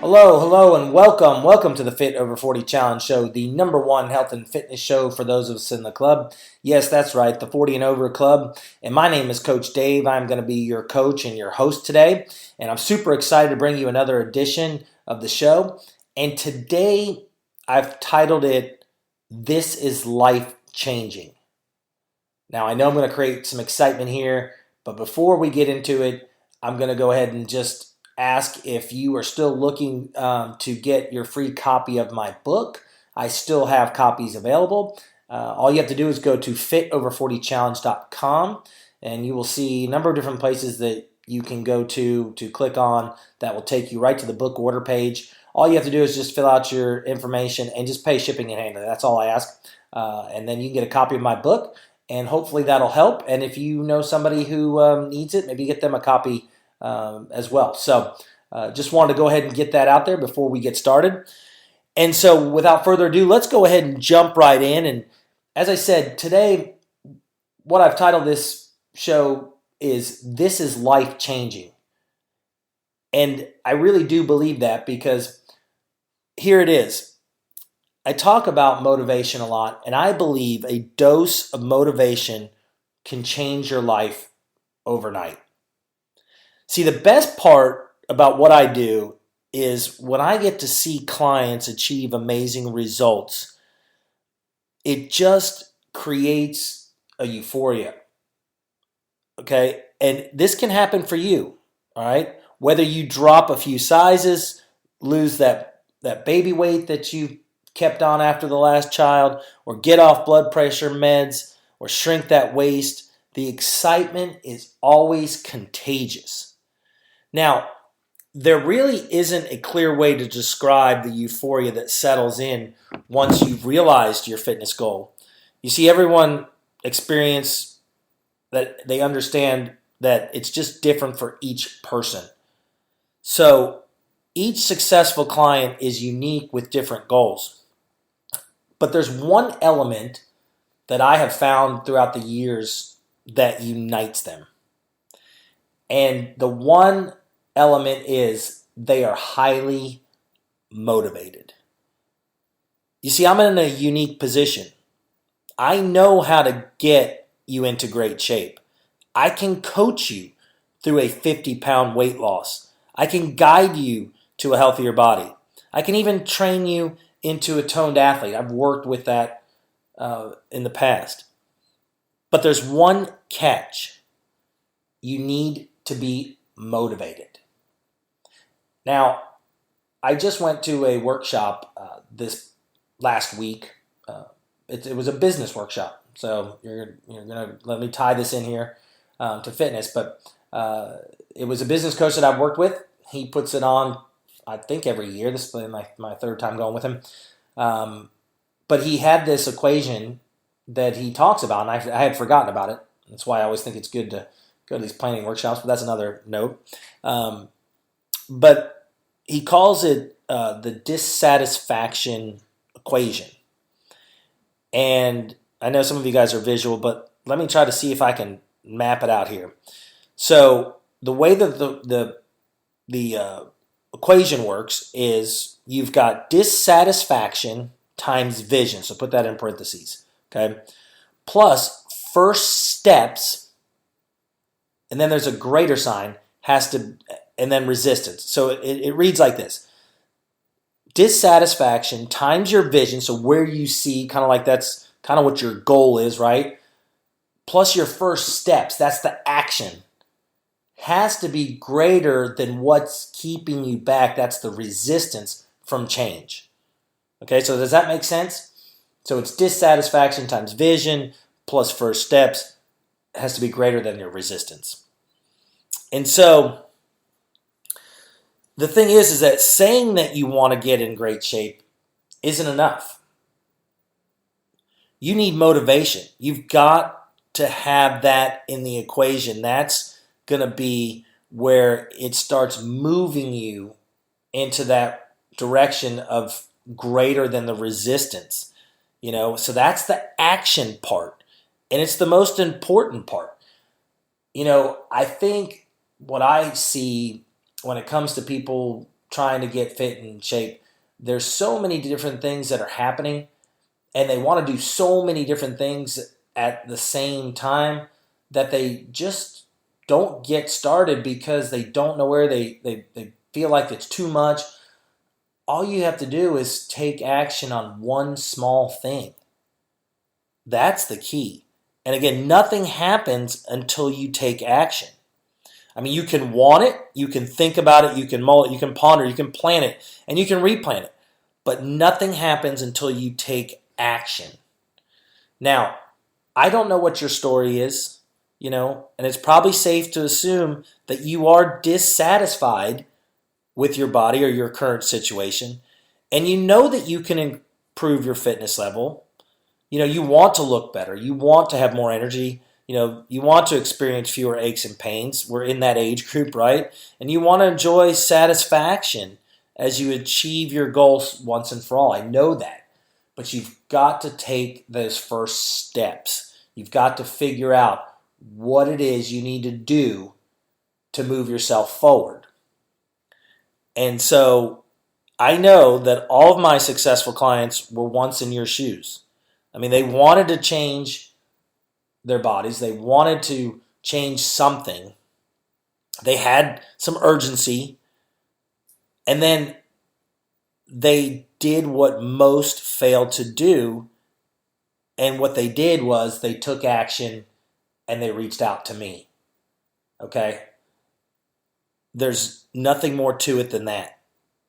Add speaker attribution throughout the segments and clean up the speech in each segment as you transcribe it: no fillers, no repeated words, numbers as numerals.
Speaker 1: Hello, and welcome. Welcome to the Fit Over 40 Challenge Show, the number one health and fitness show for those of us in the club. Yes, that's right, the 40 and Over Club. And my name is Coach Dave. I'm going to be your coach and your host today. And I'm super excited to bring you another edition of the show. And today, I've titled it, This is Life Changing. Now, I know I'm going to create some excitement here, but before we get into it, I'm going to go ahead and just ask if you are still looking to get your free copy of my book. I still have copies available. All you have to do is go to fitover40challenge.com and you will see a number of different places that you can go to click on that will take you right to the book order page. All you have to do is just fill out your information and just pay shipping and handling. That's all I ask. And then you can get a copy of my book, and hopefully that'll help. And if you know somebody who needs it, maybe get them a copy as well. So just wanted to go ahead and get that out there before we get started. And so without further ado, let's go ahead and jump right in. And as I said, today, what I've titled this show is This is Life Changing. And I really do believe that, because here it is. I talk about motivation a lot, and I believe a dose of motivation can change your life overnight. See, the best part about what I do is when I get to see clients achieve amazing results, it just creates a euphoria. Okay? And this can happen for you, all right? Whether you drop a few sizes, lose that baby weight that you kept on after the last child, or get off blood pressure meds, or shrink that waist, the excitement is always contagious. Now, there really isn't a clear way to describe the euphoria that settles in once you've realized your fitness goal. You see, everyone experience that, they understand that it's just different for each person. So each successful client is unique with different goals. But there's one element that I have found throughout the years that unites them. And the one element is they are highly motivated. You see, I'm in a unique position. I know how to get you into great shape. I can coach you through a 50-pound weight loss. I can guide you to a healthier body. I can even train you into a toned athlete. I've worked with that in the past. But there's one catch. You need to be motivated. Now, I just went to a workshop this last week. It was a business workshop, so you're going to let me tie this in here to fitness. But it was a business coach that I've worked with. He puts it on, I think, every year. This is my third time going with him. But he had this equation that he talks about, and I had forgotten about it. That's why I always think it's good to go to these planning workshops, but that's another note. But he calls it the dissatisfaction equation. And I know some of you guys are visual, but let me try to see if I can map it out here. So the way that the equation works is you've got dissatisfaction times vision. So put that in parentheses, okay? Plus first steps, and then there's a greater sign, and then resistance. So it reads like this. Dissatisfaction times your vision, so where you see, kind of like that's kind of what your goal is, right? Plus your first steps, that's the action, has to be greater than what's keeping you back. That's the resistance from change. Okay, so does that make sense? So it's dissatisfaction times vision plus first steps has to be greater than your resistance. And so the thing is that saying that you want to get in great shape isn't enough. You need motivation. You've got to have that in the equation. That's going to be where it starts moving you into that direction of greater than the resistance. So that's the action part. And it's the most important part. I think what I see when it comes to people trying to get fit in shape, there's so many different things that are happening, and they want to do so many different things at the same time that they just don't get started because they don't know where they feel like it's too much. All you have to do is take action on one small thing. That's the key. And again, nothing happens until you take action. I mean, you can want it, you can think about it, you can mull it, you can ponder, you can plan it, and you can replan it. But nothing happens until you take action. Now, I don't know what your story is, and it's probably safe to assume that you are dissatisfied with your body or your current situation, and you know that you can improve your fitness level. You want to look better, you want to have more energy, you want to experience fewer aches and pains. We're in that age group, right? And you want to enjoy satisfaction as you achieve your goals once and for all. I know that. But you've got to take those first steps. You've got to figure out what it is you need to do to move yourself forward. And so I know that all of my successful clients were once in your shoes. I mean, they wanted to change their bodies. They wanted to change something. They had some urgency. And then they did what most failed to do. And what they did was they took action and they reached out to me. Okay? There's nothing more to it than that.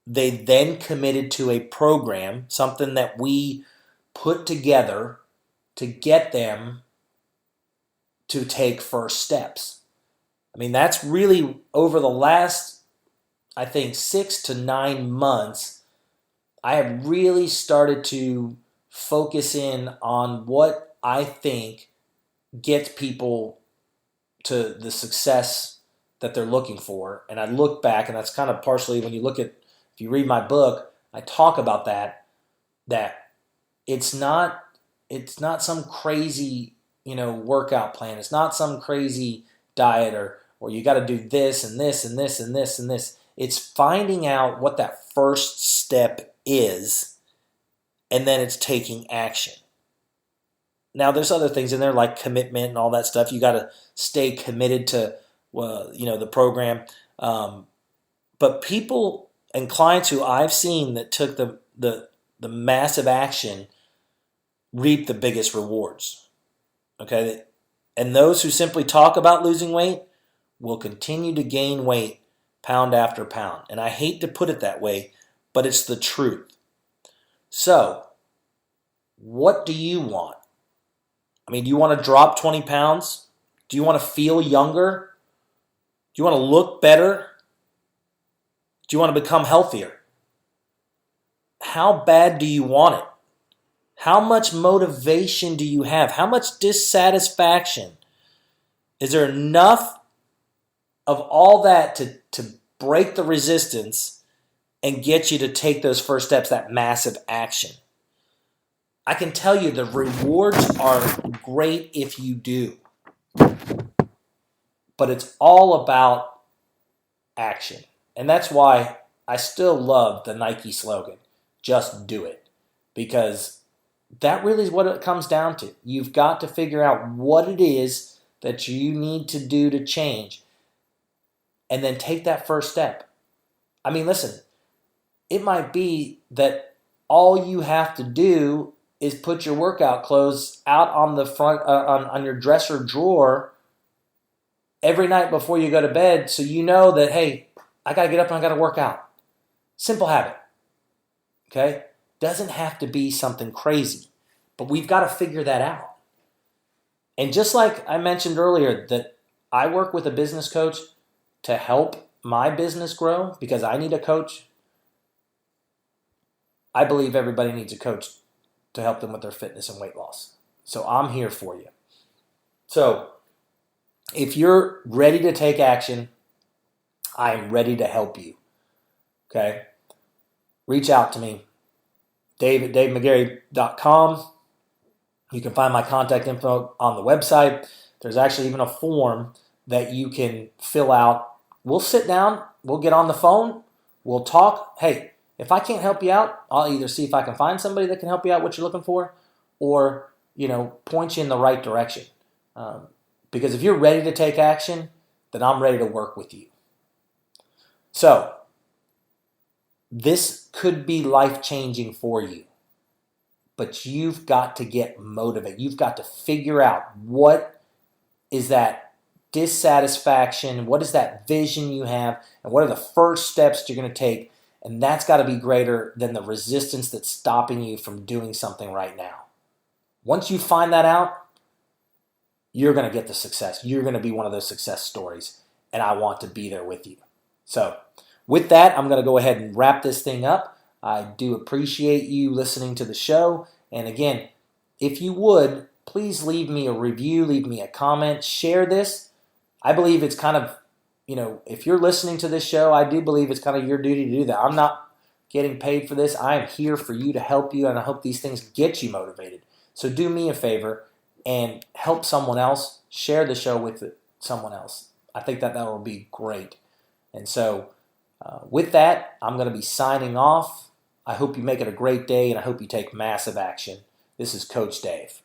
Speaker 1: They then committed to a program, something that we put together to get them to take first steps. I mean, that's really over the last, I think, 6 to 9 months, I have really started to focus in on what I think gets people to the success that they're looking for. And I look back, and that's kind of partially when you look at, if you read my book, I talk about that it's not some crazy, workout plan. It's not some crazy diet or you got to do this and this and this and this and this. It's finding out what that first step is, and then it's taking action. Now, there's other things in there like commitment and all that stuff. You got to stay committed to, the program. But people and clients who I've seen that took the massive action reap the biggest rewards. Okay? And those who simply talk about losing weight will continue to gain weight pound after pound. And I hate to put it that way, but it's the truth. So, what do you want? I mean, do you want to drop 20 pounds? Do you want to feel younger? Do you want to look better? Do you want to become healthier? How bad do you want it? How much motivation do you have? How much dissatisfaction? Is there enough of all that to break the resistance and get you to take those first steps, that massive action? I can tell you the rewards are great if you do. But it's all about action. And that's why I still love the Nike slogan, just do it. Because that really is what it comes down to. You've got to figure out what it is that you need to do to change, and then take that first step. I mean, listen, it might be that all you have to do is put your workout clothes out on the front, on your dresser drawer every night before you go to bed, so you know that, hey, I got to get up and I got to work out. Simple habit. Okay? Doesn't have to be something crazy, but we've got to figure that out. And just like I mentioned earlier, that I work with a business coach to help my business grow because I need a coach. I believe everybody needs a coach to help them with their fitness and weight loss. So I'm here for you. So if you're ready to take action, I'm ready to help you. Okay? Reach out to me. Dave@DaveMcGarry.com. You can find my contact info on the website. There's actually even a form that you can fill out. We'll sit down. We'll get on the phone. We'll talk. Hey, if I can't help you out, I'll either see if I can find somebody that can help you out what you're looking for, or point you in the right direction. Because if you're ready to take action, then I'm ready to work with you. So this could be life-changing for you, but you've got to get motivated. You've got to figure out what is that dissatisfaction, what is that vision you have, and what are the first steps you're going to take. And that's got to be greater than the resistance that's stopping you from doing something right now. Once you find that out, you're going to get the success. You're going to be one of those success stories, and I want to be there with you. So with that, I'm going to go ahead and wrap this thing up. I do appreciate you listening to the show. And again, if you would, please leave me a review, leave me a comment, share this. I believe it's kind of, if you're listening to this show, I do believe it's kind of your duty to do that. I'm not getting paid for this. I am here for you to help you, and I hope these things get you motivated. So do me a favor and help someone else. Share the show with someone else. I think that will be great. And so with that, I'm going to be signing off. I hope you make it a great day, and I hope you take massive action. This is Coach Dave.